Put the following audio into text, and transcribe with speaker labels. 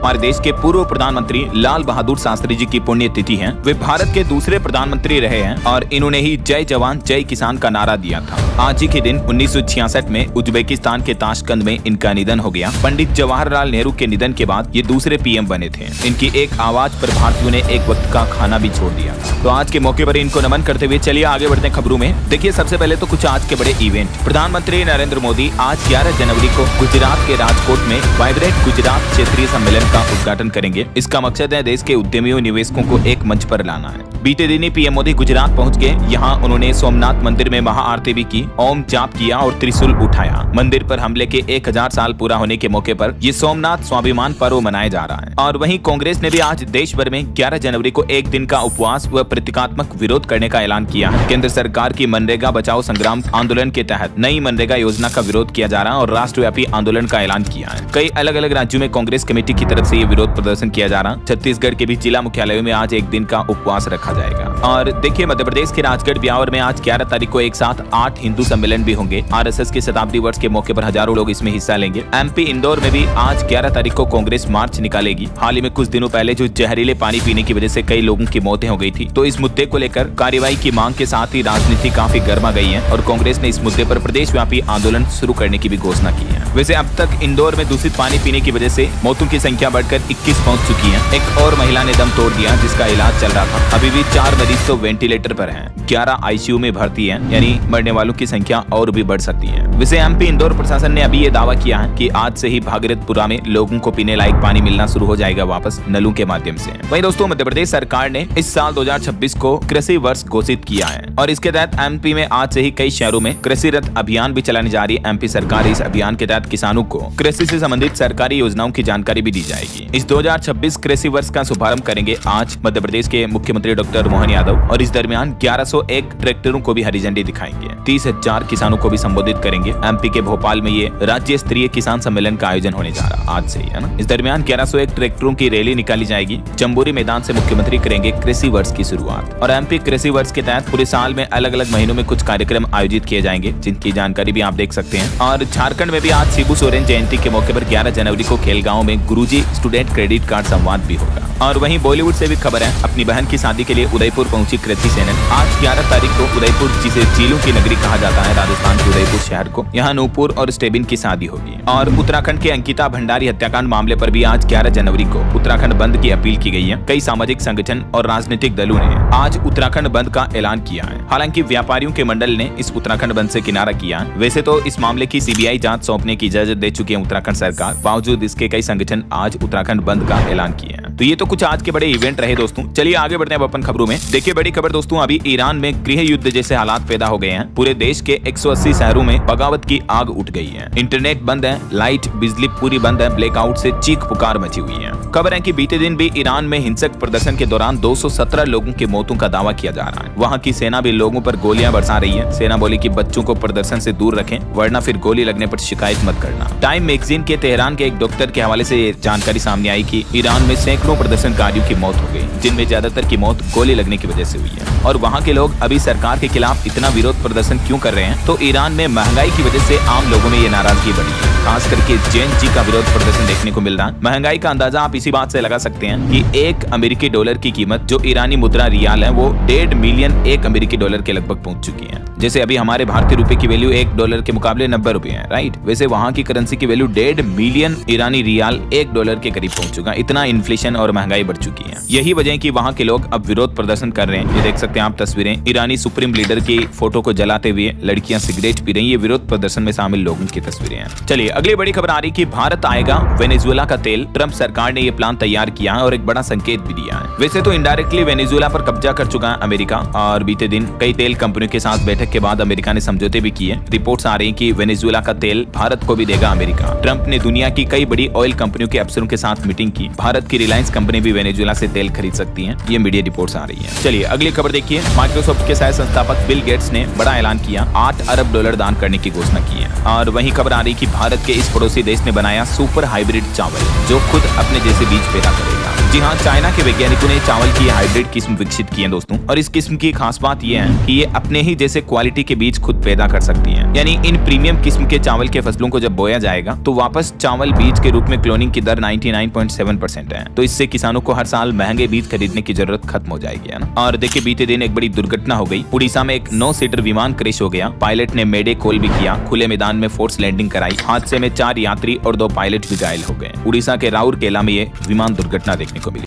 Speaker 1: हमारे देश के पूर्व प्रधानमंत्री लाल बहादुर शास्त्री जी की पुण्यतिथि है। वे भारत के दूसरे प्रधानमंत्री रहे हैं और इन्होंने ही जय जवान जय किसान का नारा दिया था। आज ही के दिन 1966 में उज्बेकिस्तान के ताशकंद में इनका निधन हो गया। पंडित जवाहरलाल नेहरू के निधन के बाद ये दूसरे पीएम बने थे। इनकी एक आवाज पर भारतीयों ने एक वक्त का खाना भी छोड़ दिया। तो आज के मौके पर इनको नमन करते हुए चलिए आगे बढ़ते हैं खबरों में। देखिए सबसे पहले तो कुछ आज के बड़े इवेंट। प्रधानमंत्री नरेंद्र मोदी आज 11 जनवरी को गुजरात के राजकोट में वाइब्रेंट गुजरात क्षेत्रीय सम्मेलन का उद्घाटन करेंगे। इसका मकसद है देश के उद्यमियों निवेशकों को एक मंच पर लाना है। बीते दिन ही पीएम मोदी गुजरात पहुंच गए। यहाँ उन्होंने सोमनाथ मंदिर में महाआरती भी की, ओम जाप किया और त्रिशूल उठाया। मंदिर पर हमले के 1000 साल पूरा होने के मौके पर ये सोमनाथ स्वाभिमान पर्व मनाया जा रहा है। और वहीं कांग्रेस ने भी आज देश भर में 11 जनवरी को एक दिन का उपवास व प्रतीकात्मक विरोध करने का ऐलान किया है। केंद्र सरकार की मनरेगा बचाओ संग्राम आंदोलन के तहत नई मनरेगा योजना का विरोध किया जा रहा है और राष्ट्रव्यापी आंदोलन का ऐलान किया है। कई अलग अलग राज्यों में कांग्रेस कमेटी की तरफ से ये विरोध प्रदर्शन किया जा रहा है। छत्तीसगढ़ के भी जिला मुख्यालयों में आज एक दिन का उपवास रखा जाएगा। और देखिए मध्य प्रदेश के राजगढ़ ब्यावर में आज 11 तारीख को एक साथ 8 हिंदू सम्मेलन भी होंगे। आरएसएस के शताब्दी वर्ष के मौके पर हजारों लोग इसमें हिस्सा लेंगे। एमपी इंदौर में भी आज 11 तारीख को कांग्रेस मार्च निकालेगी। हाल ही में कुछ दिनों पहले जो जहरीले पानी पीने की वजह से कई लोगों की मौतें हो गई थी, तो इस मुद्दे को लेकर कार्रवाई की मांग के साथ ही राजनीति काफी गर्मा गई है और कांग्रेस ने इस मुद्दे पर प्रदेश व्यापी आंदोलन शुरू करने की भी घोषणा की है। वैसे अब तक इंदौर में दूषित पानी पीने की वजह से मौतों की संख्या बढ़कर 21 पहुंच चुकी है। एक और महिला ने दम तोड़ दिया जिसका इलाज चल रहा था। अभी भी 4 मरीज तो वेंटिलेटर पर हैं, 11 आईसीयू में भर्ती हैं, यानी मरने वालों की संख्या और भी बढ़ सकती है। वैसे एमपी इंदौर प्रशासन ने अभी ये दावा किया है कि आज से ही भागीरथपुरा में लोगों को पीने लायक पानी मिलना शुरू हो जाएगा वापस नलों के माध्यम से। वहीं दोस्तों मध्य प्रदेश सरकार ने इस साल 2026 को कृषि वर्ष घोषित किया है और इसके तहत एमपी में आज से ही कई शहरों में कृषि रथ अभियान भी चलाने जा रही है। एमपी सरकार इस अभियान के तहत किसानों को कृषि से संबंधित सरकारी योजनाओं की जानकारी भी दी जाएगी। इस 2026 कृषि वर्ष का शुभारंभ करेंगे आज मध्य प्रदेश के मुख्यमंत्री डॉक्टर मोहन यादव और इस दरमियान 1101 ट्रैक्टरों को भी हरी झंडी दिखाएंगे। 30,000 किसानों को भी संबोधित करेंगे। एमपी के भोपाल में ये राज्य स्तरीय किसान सम्मेलन का आयोजन होने जा रहा आज से ही है ना। इस दरमियान 1101 ट्रैक्टरों की रैली निकाली जाएगी। जम्बूरी मैदान से मुख्यमंत्री करेंगे कृषि वर्ष की शुरुआत। और एमपी कृषि वर्ष के तहत पूरे साल में अलग अलग महीनों में कुछ कार्यक्रम आयोजित किए जाएंगे जिनकी जानकारी भी आप देख सकते हैं। और झारखंड में भी आज शिबू सोरेन जयंती के मौके पर 11 जनवरी को खेलगांव में गुरुजी स्टूडेंट क्रेडिट कार्ड संवाद भी होगा। और वहीं बॉलीवुड से भी खबर है, अपनी बहन की शादी के लिए उदयपुर पहुंची कृति सेनन। आज 11 तारीख को उदयपुर जिसे झीलों की नगरी कहा जाता है, राजस्थान के उदयपुर शहर को, यहाँ नूपुर और स्टेबिन की शादी होगी। और उत्तराखंड के अंकिता भंडारी हत्याकांड मामले पर भी आज 11 जनवरी को उत्तराखंड बंद की अपील की गई है। कई सामाजिक संगठन और राजनीतिक दलों ने आज उत्तराखंड बंद का ऐलान किया है। हालांकि व्यापारियों के मंडल ने इस उत्तराखंड बंद से किनारा किया है। वैसे तो इस मामले की सीबीआई जांच सौंपने की इजाजत दे चुकी है उत्तराखंड सरकार, बावजूद इसके कई संगठन आज उत्तराखंड बंद का ऐलान किए हैं। तो ये तो कुछ आज के बड़े इवेंट रहे दोस्तों। चलिए आगे बढ़ते हैं अपन खबरों में। देखिए बड़ी खबर दोस्तों, अभी ईरान में गृह युद्ध जैसे हालात पैदा हो गए हैं। पूरे देश के 180 शहरों में बगावत की आग उठ गई है। इंटरनेट बंद है, लाइट बिजली पूरी बंद है, ब्लैकआउट से चीख पुकार मची हुई है। खबर है कि बीते दिन भी ईरान में हिंसक प्रदर्शन के दौरान 217 लोगों की मौतों का दावा किया जा रहा है। वहाँ की सेना भी लोगों पर गोलियां बरसा रही है। सेना बोली कि बच्चों को प्रदर्शन से दूर रखें वरना फिर गोली लगने पर शिकायत मत करना। टाइम मैगजीन के तेहरान के एक डॉक्टर के हवाले से जानकारी सामने आई कि ईरान में सैकड़ों प्रदर्शनकारियों की मौत हो गई, जिनमें ज्यादातर की मौत गोली लगने की वजह से हुई है। और वहाँ के लोग अभी सरकार के खिलाफ इतना विरोध प्रदर्शन क्यों कर रहे हैं? तो ईरान में महंगाई की वजह से आम लोगों में ये नाराजगी बढ़ी है। खास करके जेएनजी का विरोध प्रदर्शन देखने को मिल रहा है। महंगाई का अंदाजा आप इसी बात से लगा सकते हैं कि 1 अमेरिकी डॉलर की कीमत जो ईरानी मुद्रा रियाल है वो 1.5 मिलियन 1 अमेरिकी डॉलर के लगभग पहुंच चुकी है। जैसे अभी हमारे भारतीय रुपए की वैल्यू 1 डॉलर के मुकाबले 90 रुपए है, राइट? वैसे वहाँ की करेंसी की वैल्यू 1.5 मिलियन ईरानी रियाल 1 डॉलर के करीब पहुंच चुका है। इतना इन्फ्लेशन और महंगाई बढ़ चुकी है। यही वजह है कि वहाँ के लोग अब विरोध प्रदर्शन कर रहे हैं। ये देख सकते हैं आप तस्वीरें, ईरानी सुप्रीम लीडर की फोटो को जलाते हुए लड़कियां सिगरेट पी रही। ये विरोध प्रदर्शन में शामिल लोगों की तस्वीरें हैं। चलिए अगली बड़ी खबर आ रही कि भारत आएगा वेनेजुएला का तेल। ट्रंप सरकार ने ये प्लान तैयार किया है और एक बड़ा संकेत भी दिया है। वैसे तो इनडायरेक्टली वेनेजुएला पर कब्जा कर चुका है अमेरिका और बीते दिन कई तेल कंपनियों के साथ बैठक के बाद अमेरिका ने समझौते भी किए। रिपोर्ट्स आ रही कि वेनेजुएला का तेल भारत को भी देगा अमेरिका। ट्रंप ने दुनिया की कई बड़ी ऑयल कंपनियों के अफसरों के साथ मीटिंग की। भारत की रिलायंस कंपनी भी वेनेजुएला से तेल खरीद सकती है, ये मीडिया रिपोर्ट्स आ रही है। चलिए अगली खबर देखिए, माइक्रोसॉफ्ट के सह संस्थापक बिल गेट्स ने बड़ा ऐलान किया, $8 अरब दान करने की घोषणा की है। और वहीं खबर आ रही कि भारत के इस पड़ोसी देश ने बनाया सुपर हाइब्रिड चावल जो खुद अपने जैसे बीज पैदा करेगा। जी हाँ, चाइना के वैज्ञानिकों ने चावल की हाइब्रिड किस्म विकसित की है दोस्तों, और इस किस्म की खास बात यह है कि ये अपने ही जैसे क्वालिटी के बीज खुद पैदा कर सकती है। यानी इन प्रीमियम किस्म के चावल के फसलों को जब बोया जाएगा तो वापस चावल बीज के रूप में क्लोनिंग की दर 99.7% है। तो इससे किसानों को हर साल महंगे बीज खरीदने की जरूरत खत्म हो जाएगी, है ना। और देखिए, बीते दिन एक बड़ी दुर्घटना हो गई। उड़ीसा में एक 9 सीटर विमान क्रैश हो गया। पायलट ने मेडे कॉल भी किया, खुले मैदान में फोर्स लैंडिंग कराई। हादसे में 4 यात्री और 2 पायलट भी घायल हो गए। उड़ीसा के राउरकेला में ये विमान दुर्घटना देखने को मिली।